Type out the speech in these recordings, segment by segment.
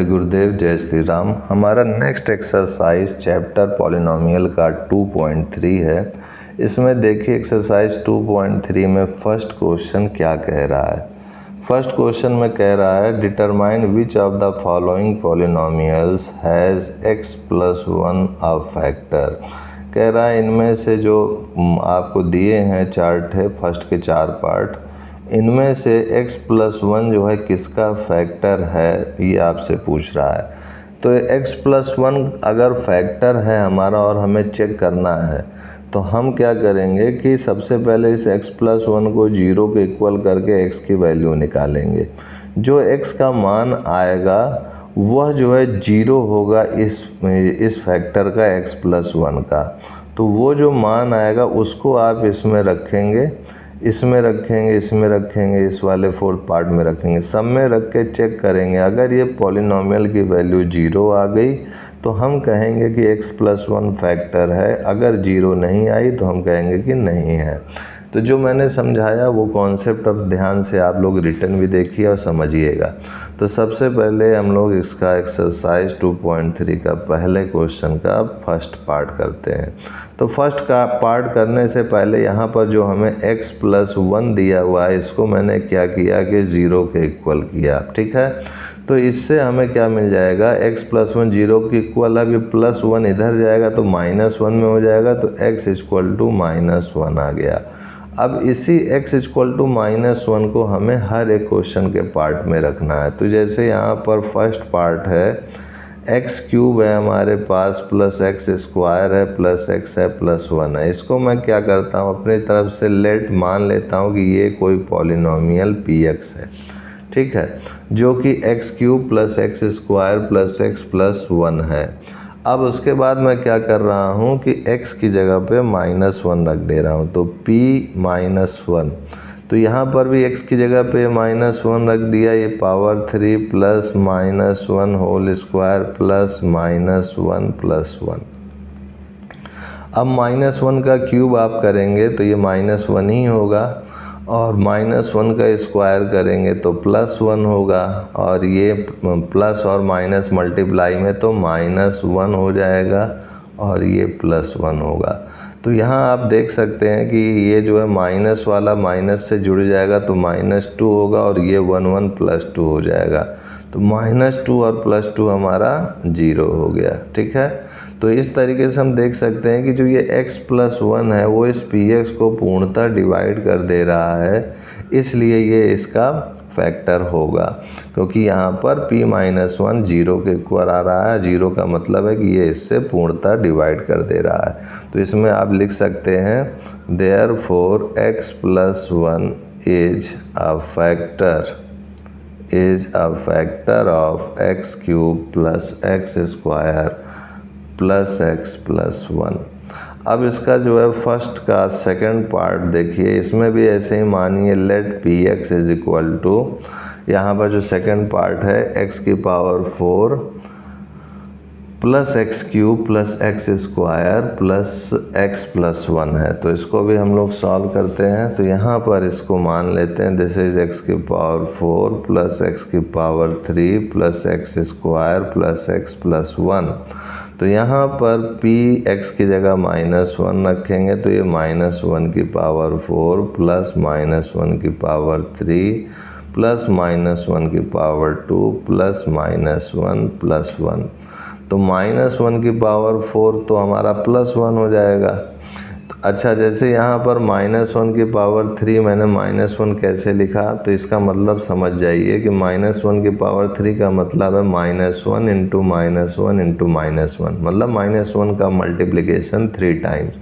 गुरुदेव, जय श्री राम। हमारा next exercise chapter polynomial का 2.3 है। इसमें देखिए एक्सरसाइज 2.3 में फर्स्ट क्वेश्चन क्या कह रहा है। फर्स्ट क्वेश्चन में कह रहा है determine which of the following polynomials has x + 1 a factor. कह रहा है इनमें से जो आपको दिए हैं चार्ट है फर्स्ट के 4 पार्ट, इनमें से x + 1 जो है किसका फैक्टर है, ये आपसे पूछ रहा है। तो x + 1 अगर फैक्टर है हमारा और हमें चेक करना है तो हम क्या करेंगे कि सबसे पहले इस x + 1 को 0 के इक्वल करके x की वैल्यू निकालेंगे। जो x का मान आएगा वह जो है 0 होगा इस फैक्टर का x + 1 का। तो वो जो मान आएगा उसको आप इसमें रखेंगे, इसमें रखेंगे, इसमें रखेंगे, इस वाले 4th पार्ट में रखेंगे, सब में रख के चेक करेंगे। अगर ये पॉलिनोमियल की वैल्यू 0 आ गई तो हम कहेंगे कि x + 1 फैक्टर है। अगर 0 नहीं आई तो हम कहेंगे कि नहीं है। तो जो मैंने समझाया वो कॉन्सेप्ट अब ध्यान से आप लोग रिटर्न भी देखिए और समझिएगा। तो सबसे पहले हम लोग इसका एक्सरसाइज 2.3 का पहले क्वेश्चन का फर्स्ट पार्ट करते हैं। तो फर्स्ट का पार्ट करने से पहले यहाँ पर जो हमें x + 1 दिया हुआ है इसको मैंने क्या किया कि 0 के इक्वल किया, ठीक है। तो इससे हमें क्या मिल जाएगा, x + 1 0 के इक्वल, अब ये +1 इधर जाएगा तो -1 में हो जाएगा, तो x = -1 आ गया। अब इसी x = -1 को हमें हर एक क्वेश्चन के पार्ट में रखना है। तो जैसे यहाँ पर फर्स्ट पार्ट है x³ है हमारे पास, +x² है, +x है, +1 है। इसको मैं क्या करता हूँ अपनी तरफ से लेट मान लेता हूँ कि ये कोई पॉलिनोमियल px है, ठीक है, जो कि x³ + x² + x + 1 है। अब उसके बाद मैं क्या कर रहा हूँ कि x की जगह पे -1 रख दे रहा हूँ, तो p-1। तो यहाँ पर भी x की जगह पे -1 रख दिया, ये पावर 3 + -1 होल स्क्वायर + -1 + 1। अब -1 का क्यूब आप करेंगे तो ये -1 ही होगा, और -1 का स्क्वायर करेंगे तो +1 होगा, और ये प्लस और माइनस मल्टीप्लाई में तो -1 हो जाएगा और ये +1 होगा। तो यहाँ आप देख सकते हैं कि ये जो है माइनस वाला माइनस से जुड़ जाएगा तो -2 होगा, और ये 1 + 2 हो जाएगा। तो -2 और +2 हमारा 0 हो गया, ठीक है। तो इस तरीके से हम देख सकते हैं कि जो ये x + 1 है वो इस px को पूर्णतः डिवाइड कर दे रहा है, इसलिए ये इसका फैक्टर होगा, क्योंकि यहाँ पर p-1 0 के इक्वल आ रहा है। 0 का मतलब है कि ये इससे पूर्णतः डिवाइड कर दे रहा है। तो इसमें आप लिख सकते हैं therefore x + 1 is a factor of x³ + x² + x + 1। अब इसका जो है फर्स्ट का सेकंड पार्ट देखिए, इसमें भी ऐसे ही मानिए लेट px = यहाँ पर जो सेकंड पार्ट है x⁴ + x³ + x² + x + 1 है। तो इसको भी हम लोग सॉल्व करते हैं। तो यहाँ पर इसको मान लेते हैं this is x⁴ + x⁴ + x² + x + 1। तो यहाँ पर p x की जगह -1 रखेंगे तो ये -1⁴ + -1⁴ + -1⁴ + -1 तो -1⁴ तो हमारा +1 हो जाएगा। अच्छा, जैसे यहाँ पर -1⁴ मैंने -1 कैसे लिखा, तो इसका मतलब समझ जाइए कि -1⁴ का मतलब है -1 × -1 × -1, मतलब -1 का मल्टीप्लिकेशन 3 टाइम्स।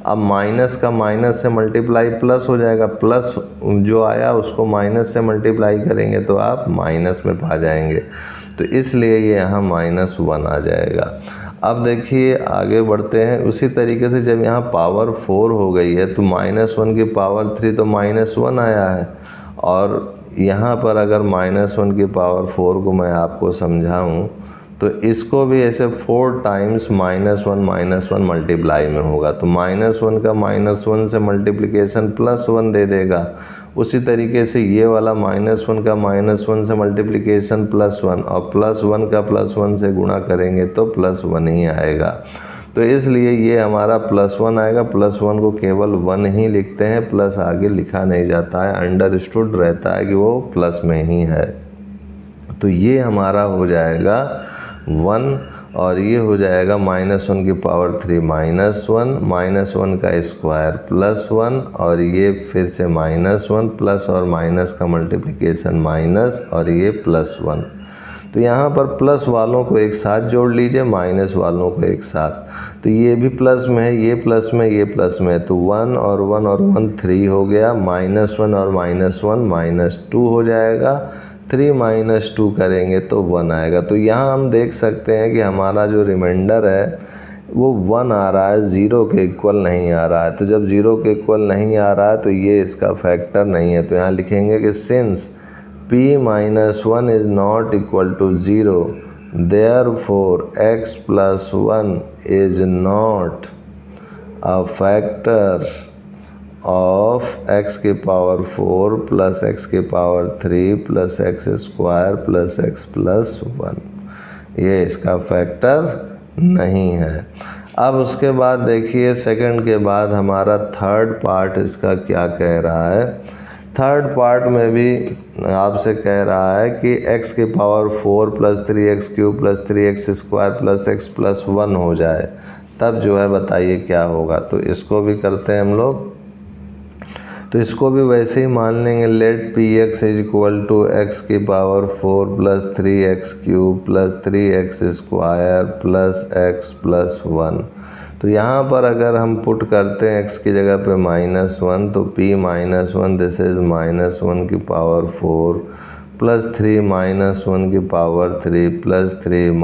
अब माइनस का माइनस से मल्टीप्लाई प्लस हो जाएगा, प्लस जो आया उसको माइनस से मल्टीप्लाई करेंगे तो आप माइनस में पा जाएंगे, तो इसलिए ये यहाँ -1 आ जाएगा। अब देखिए आगे बढ़ते हैं। उसी तरीके से जब यहाँ पावर 4 हो गई है तो -1⁴ तो -1 आया है, और यहाँ पर अगर -1⁴ को मैं आपको समझाऊं तो इसको भी ऐसे 4 टाइम्स -1 मल्टीप्लाई में होगा। तो -1 का -1 से मल्टीप्लिकेशन +1 दे देगा, उसी तरीके से ये वाला -1 का -1 से मल्टीप्लिकेशन +1 और +1 का +1 से गुणा करेंगे तो +1 ही आएगा। तो इसलिए ये हमारा +1 आएगा। +1 को केवल 1 ही लिखते हैं, प्लस आगे लिखा नहीं जाता है, अंडरस्टूड रहता है कि वो प्लस में ही है। तो ये हमारा हो जाएगा 1 और ये हो जाएगा -1 की पावर 3 -1 का स्क्वायर +1 और ये फिर से -1 प्लस और माइनस का मल्टीप्लिकेशन माइनस और ये +1। तो यहाँ पर प्लस वालों को एक साथ जोड़ लीजिए, माइनस वालों को एक साथ। तो ये भी प्लस में है, ये प्लस में, ये प्लस में है, तो 1 और 1 और 1 3 हो गया, -1 और -1 -2 हो जाएगा। 3 - 2 करेंगे तो 1 आएगा। तो यहाँ हम देख सकते हैं कि हमारा जो रिमाइंडर है वो 1 आ रहा है, 0 के इक्वल नहीं आ रहा है। तो जब 0 के इक्वल नहीं आ रहा है तो ये इसका फैक्टर नहीं है। तो यहाँ लिखेंगे कि since p - 1 is not equal to 0 therefore x + 1 is not a factor of x की पावर 4 + x की पावर 3 + x² + x + 1, ये इसका फैक्टर नहीं है। अब उसके बाद देखिए सेकंड के बाद हमारा थर्ड पार्ट इसका क्या कह रहा है। थर्ड पार्ट में भी आपसे कह रहा है कि x की पावर 4 + 3x³ + 3x² + x + 1 हो जाए, तब जो है बताइए क्या होगा। तो इसको भी करते हैं हम लोग। तो इसको भी वैसे ही मान लेंगे, लेट px = x की पावर 4 + 3x³ + 3x² + x + 1। तो यहाँ पर अगर हम पुट करते हैं x की जगह पे -1 तो p - 1 दिस इज -1 की पावर 4 + 3 - 1 की पावर 3 + 3 -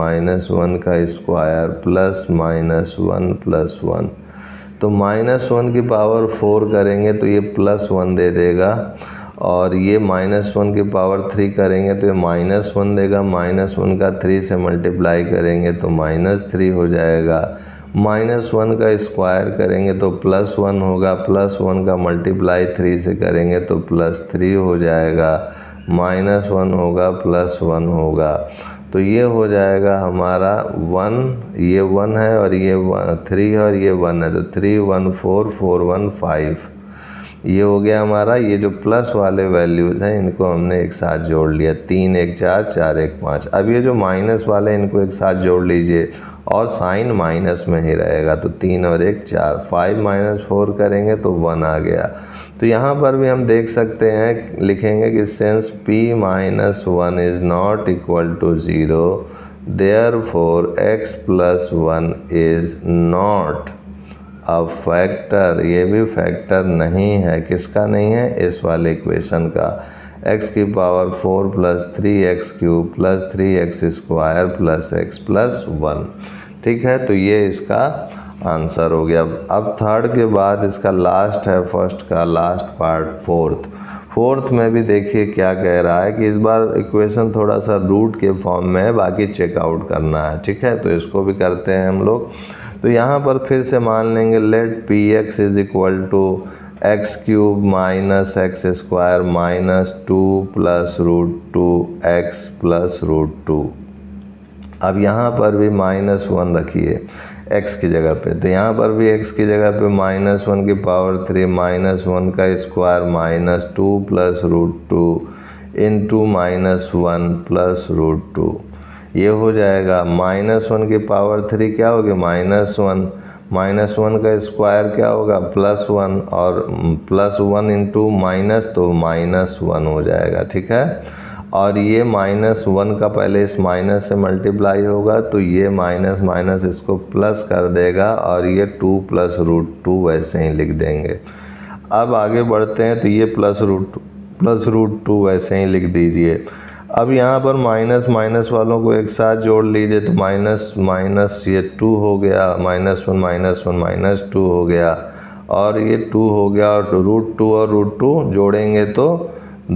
1 का स्क्वायर + -1 + 1। तो -1 की पावर 4 करेंगे तो ये +1 दे देगा और ये -1 की पावर 3 करेंगे तो ये -1 देगा। -1 का 3 से मल्टीप्लाई करेंगे तो -3 हो जाएगा। -1 का स्क्वायर करेंगे तो +1 होगा, +1 का मल्टीप्लाई 3 से करेंगे तो +3 हो जाएगा। -1 होगा, +1 होगा, तो ये हो जाएगा हमारा 1, ये 1 है और ये 3 है और ये 1 है, तो 3 1 4 4 1 5, ये हो गया हमारा। ये जो प्लस वाले वैल्यूज़ हैं इनको हमने एक साथ जोड़ लिया, 3 1 4 4 1 5। अब ये जो माइनस वाले इनको एक साथ जोड़ लीजिए और साइन माइनस में ही रहेगा, तो 3 और 1 4, 5 - 4 करेंगे तो 1 आ गया। तो यहाँ पर भी हम देख सकते हैं, लिखेंगे कि since p - 1 is not equal to 0 therefore x + 1 is not a factor, ये भी फैक्टर नहीं है। किसका नहीं है? इस वाले इक्वेशन का। x की पावर 4 + 3x³ + 3x² + x + 1। ठीक है, तो ये इसका आंसर हो गया। अब थर्ड के बाद इसका लास्ट है, फर्स्ट का लास्ट पार्ट फोर्थ में भी देखिए क्या कह रहा है कि इस बार इक्वेशन थोड़ा सा रूट के फॉर्म में है, बाकी चेकआउट करना है। ठीक है, तो इसको भी करते हैं हम लोग। तो यहाँ पर फिर से मान लेंगे late px = x³ - x² - 2 + √2x + √2। अब यहाँ पर भी -1 रखिए x की जगह पे, तो यहाँ पर भी x की जगह पे -1 की पावर 3 - 1 का स्क्वायर -2 + √2 इंटू -1 + √2, ये हो जाएगा। -1 की पावर 3 क्या होगी? -1 का स्क्वायर क्या होगा? +1 और +1 इंटू माइनस तो -1 हो जाएगा। ठीक है, और ये -1 का पहले इस माइनस से मल्टीप्लाई होगा तो ये माइनस इसको प्लस कर देगा और ये 2 + √2 वैसे ही लिख देंगे। अब आगे बढ़ते हैं, तो ये +√2 वैसे ही लिख दीजिए। अब यहाँ पर माइनस वालों को एक साथ जोड़ लीजिए, तो माइनस ये 2 हो गया, -1 - 2 हो गया और ये 2 हो गया, और √2 और √2 जोड़ेंगे तो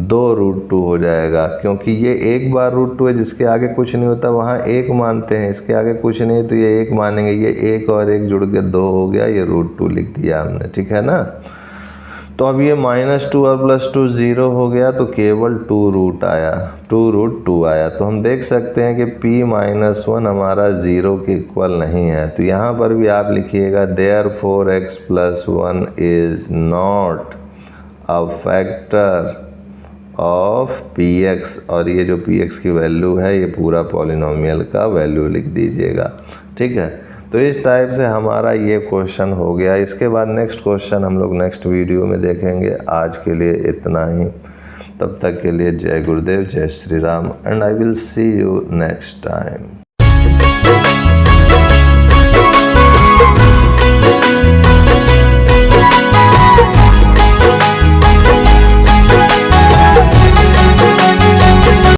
2 √2 हो जाएगा, क्योंकि ये एक बार √2 है, जिसके आगे कुछ नहीं होता वहाँ 1 मानते हैं, इसके आगे कुछ नहीं तो ये 1 मानेंगे। ये 1 और 1 जुड़ के 2 हो गया, ये √2 लिख दिया हमने। ठीक है ना, तो अब ये -2 और +2 0 हो गया, तो केवल 2 रूट आया, 2√2 आया। तो हम देख सकते हैं कि p-1 हमारा 0 के इक्वल नहीं है। तो यहाँ पर भी आप लिखिएगा therefore x + 1 is not a factor of px, और ये जो px की वैल्यू है ये पूरा पॉलिनोमियल का वैल्यू लिख दीजिएगा। ठीक है, तो इस टाइप से हमारा ये क्वेश्चन हो गया। इसके बाद नेक्स्ट क्वेश्चन हम लोग नेक्स्ट वीडियो में देखेंगे। आज के लिए इतना ही, तब तक के लिए जय गुरुदेव, जय Shri Ram, and I will see you next time.